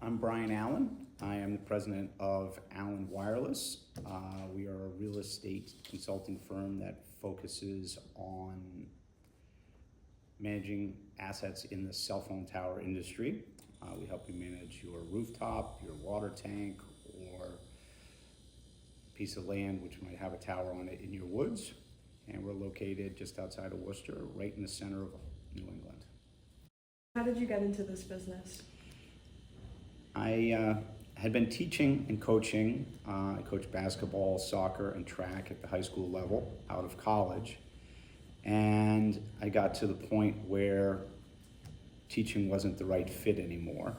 I'm Brian Allen. I am the president of Allen Wireless. We are a real estate consulting firm that focuses on managing assets in the cell phone tower industry. We help you manage your rooftop, your water tank, or piece of land which might have a tower on it in your woods. And we're located just outside of Worcester, right in the center of New England. How did you get into this business? I had been teaching and coaching. I coached basketball, soccer, and track at the high school level out of college. And I got to the point where teaching wasn't the right fit anymore.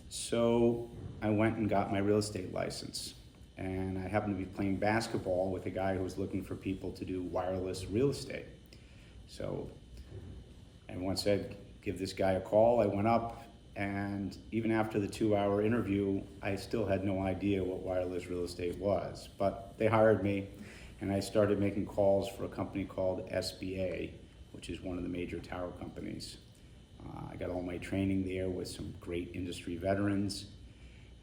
So I went and got my real estate license. And I happened to be playing basketball with a guy who was looking for people to do wireless real estate. So everyone said, give this guy a call. I went up, and even after the 2-hour interview, I still had no idea what wireless real estate was. But they hired me, and I started making calls for a company called SBA, which is one of the major tower companies. I got all my training there with some great industry veterans.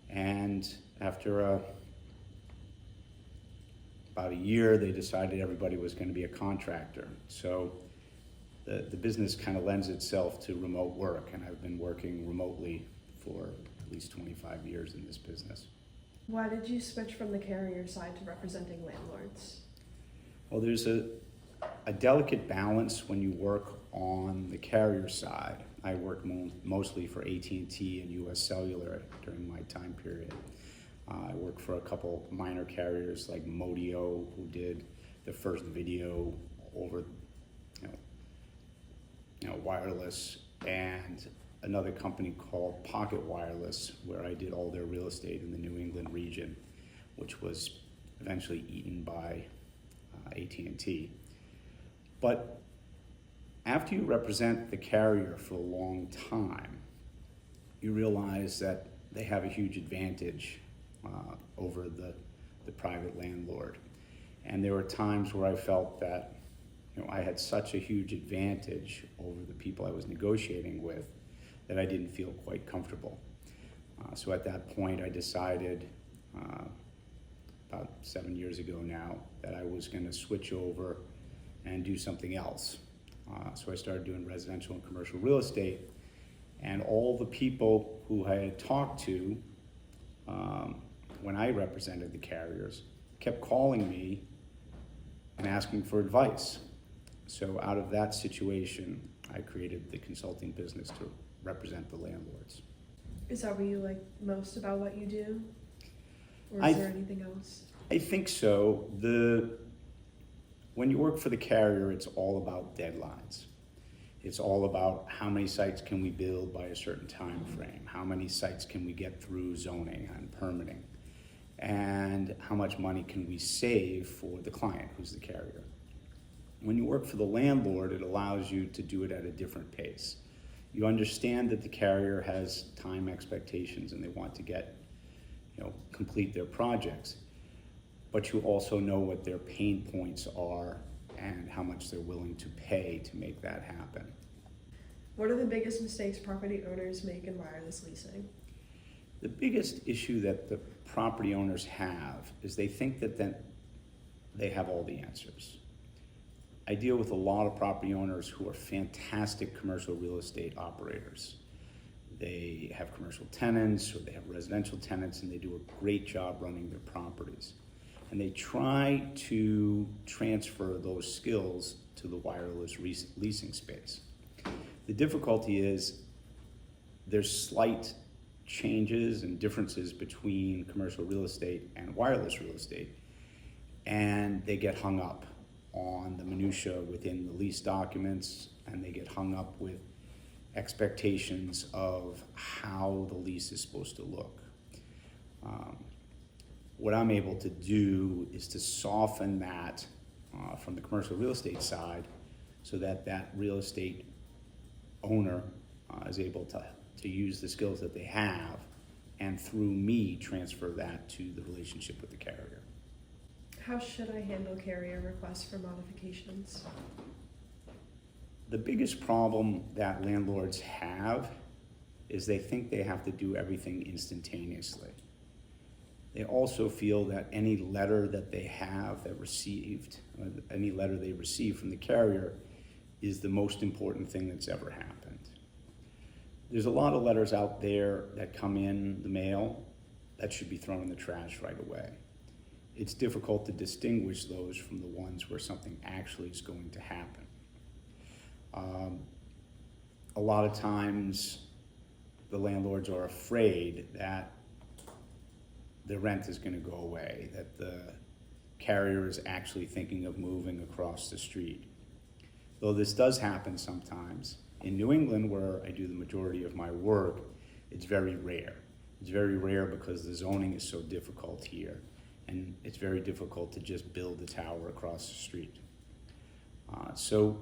And after about a year, they decided everybody was going to be a contractor. So the business kind of lends itself to remote work, and I've been working remotely for at least 25 years in this business. Why did you switch from the carrier side to representing landlords? Well, there's a delicate balance when you work on the carrier side. I worked mostly for AT&T and US Cellular during my time period. I worked for a couple minor carriers like Modio, who did the first video over wireless, and another company called Pocket Wireless, where I did all their real estate in the New England region, which was eventually eaten by AT&T. But after you represent the carrier for a long time, you realize that they have a huge advantage over the private landlord. And there were times where I felt that I had such a huge advantage over the people I was negotiating with that I didn't feel quite comfortable. So at that point, I decided about 7 years ago now that I was going to switch over and do something else. So I started doing residential and commercial real estate, and all the people who I had talked to when I represented the carriers kept calling me and asking for advice. So out of that situation, I created the consulting business to represent the landlords. Is that what you like most about what you do? Or is there anything else? I think so. When you work for the carrier, it's all about deadlines. It's all about how many sites can we build by a certain time frame, how many sites can we get through zoning and permitting, and how much money can we save for the client, who's the carrier. When you work for the landlord, it allows you to do it at a different pace. You understand that the carrier has time expectations and they want to complete their projects, but you also know what their pain points are and how much they're willing to pay to make that happen. What are the biggest mistakes property owners make in wireless leasing? The biggest issue that the property owners have is they think that they have all the answers. I deal with a lot of property owners who are fantastic commercial real estate operators. They have commercial tenants or they have residential tenants, and they do a great job running their properties. And they try to transfer those skills to the wireless leasing space. The difficulty is there's slight changes and differences between commercial real estate and wireless real estate, and they get hung up on the minutia within the lease documents, and they get hung up with expectations of how the lease is supposed to look. What I'm able to do is to soften that from the commercial real estate side, so that that real estate owner is able to use the skills that they have, and through me transfer that to the relationship with the carrier. How should I handle carrier requests for modifications? The biggest problem that landlords have is they think they have to do everything instantaneously. They also feel that any letter that they have that received, any letter they receive from the carrier is the most important thing that's ever happened. There's a lot of letters out there that come in the mail that should be thrown in the trash right away. It's difficult to distinguish those from the ones where something actually is going to happen. A lot of times the landlords are afraid that the rent is going to go away, that the carrier is actually thinking of moving across the street. Though this does happen sometimes, in New England, where I do the majority of my work, it's very rare. It's very rare because the zoning is so difficult here, and it's very difficult to just build a tower across the street. So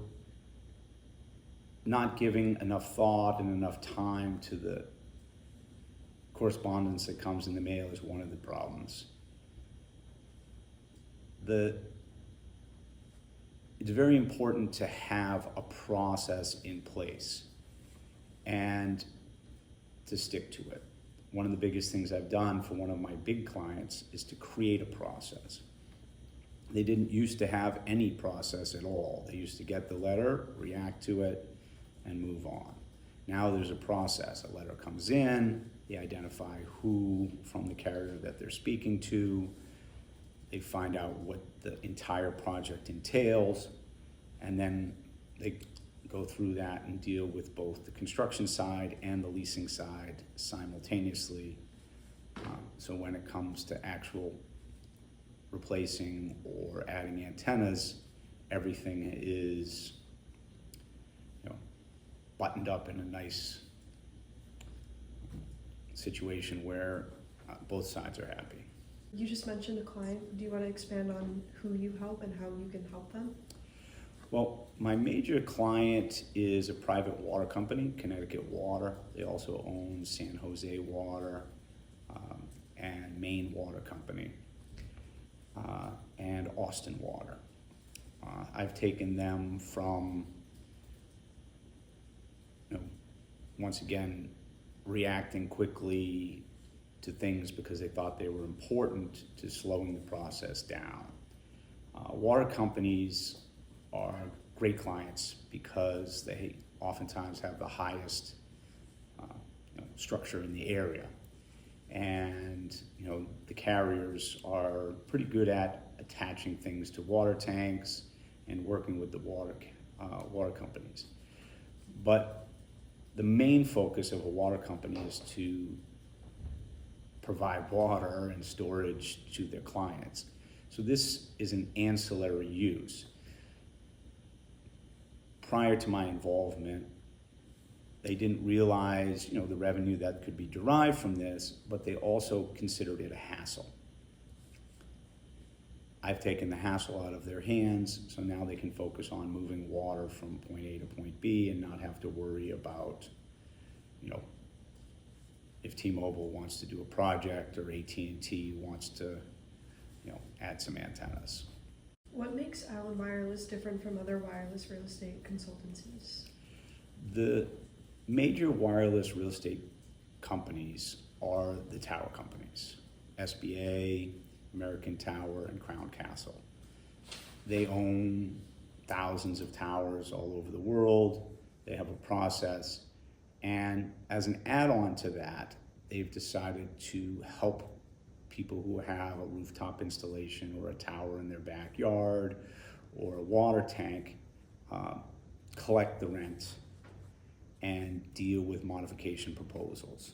not giving enough thought and enough time to the correspondence that comes in the mail is one of the problems. It's very important to have a process in place and to stick to it. One of the biggest things I've done for one of my big clients is to create a process. They didn't used to have any process at all. They used to get the letter, react to it, and move on. Now there's a process. A letter comes in, they identify who from the carrier that they're speaking to, they find out what the entire project entails, and then they go through that and deal with both the construction side and the leasing side simultaneously. So when it comes to actual replacing or adding antennas, everything is buttoned up in a nice situation where both sides are happy. You just mentioned a client. Do you want to expand on who you help and how you can help them? Well, my major client is a private water company, Connecticut Water. They also own San Jose Water and Maine Water Company and Austin Water. I've taken them from, once again, reacting quickly to things because they thought they were important, to slowing the process down. Water companies are great clients because they oftentimes have the highest structure in the area. And the carriers are pretty good at attaching things to water tanks and working with the water companies. But the main focus of a water company is to provide water and storage to their clients. So this is an ancillary use. Prior to my involvement, they didn't realize, the revenue that could be derived from this, but they also considered it a hassle. I've taken the hassle out of their hands, so now they can focus on moving water from point A to point B and not have to worry about, if T-Mobile wants to do a project or AT&T wants to, add some antennas. What makes Allen Wireless different from other wireless real estate consultancies? The major wireless real estate companies are the tower companies, SBA, American Tower, and Crown Castle. They own thousands of towers all over the world. They have a process. And as an add-on to that, they've decided to help people who have a rooftop installation or a tower in their backyard or a water tank collect the rent and deal with modification proposals.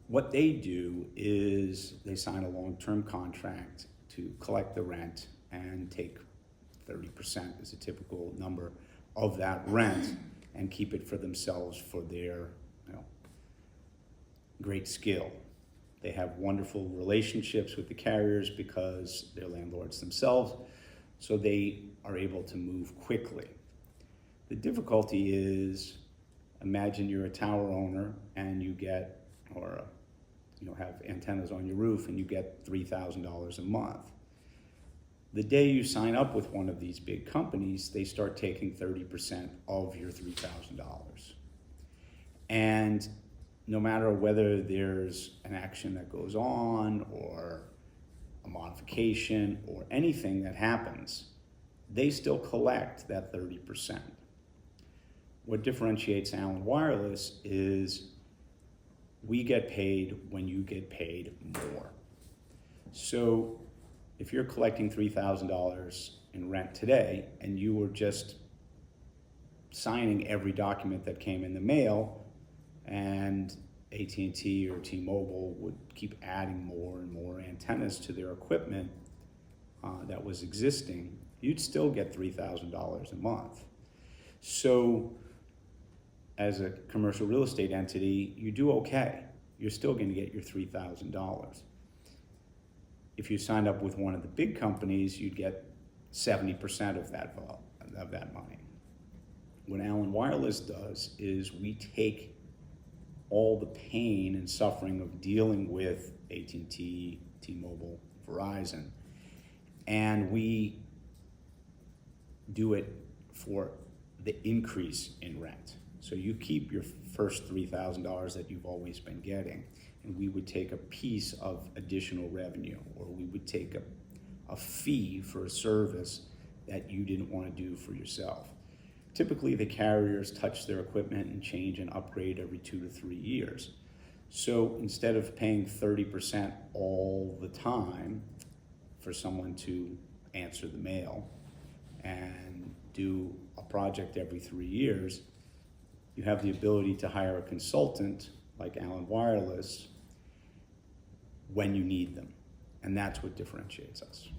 What they do is they sign a long-term contract to collect the rent and take 30% as a typical number of that rent and keep it for themselves for their great skill. They have wonderful relationships with the carriers because they're landlords themselves, so they are able to move quickly. The difficulty is, imagine you're a tower owner and you get, or have antennas on your roof and you get $3,000 a month. The day you sign up with one of these big companies, they start taking 30% of your $3,000. And no matter whether there's an action that goes on or a modification or anything that happens, they still collect that 30%. What differentiates Allen Wireless is we get paid when you get paid more. So if you're collecting $3,000 in rent today and you were just signing every document that came in the mail, and AT&T or T-Mobile would keep adding more and more antennas to their equipment that was existing, you'd still get $3,000 a month. So as a commercial real estate entity, you do okay. You're still going to get your $3,000. If you signed up with one of the big companies, you'd get 70% of that money. What Allen Wireless does is we take all the pain and suffering of dealing with AT&T, T-Mobile, Verizon, and we do it for the increase in rent. So you keep your first $3,000 that you've always been getting, and we would take a piece of additional revenue, or we would take a fee for a service that you didn't want to do for yourself. Typically, the carriers touch their equipment and change and upgrade every 2 to 3 years. So instead of paying 30% all the time for someone to answer the mail and do a project every 3 years, you have the ability to hire a consultant like Allen Wireless when you need them. And that's what differentiates us.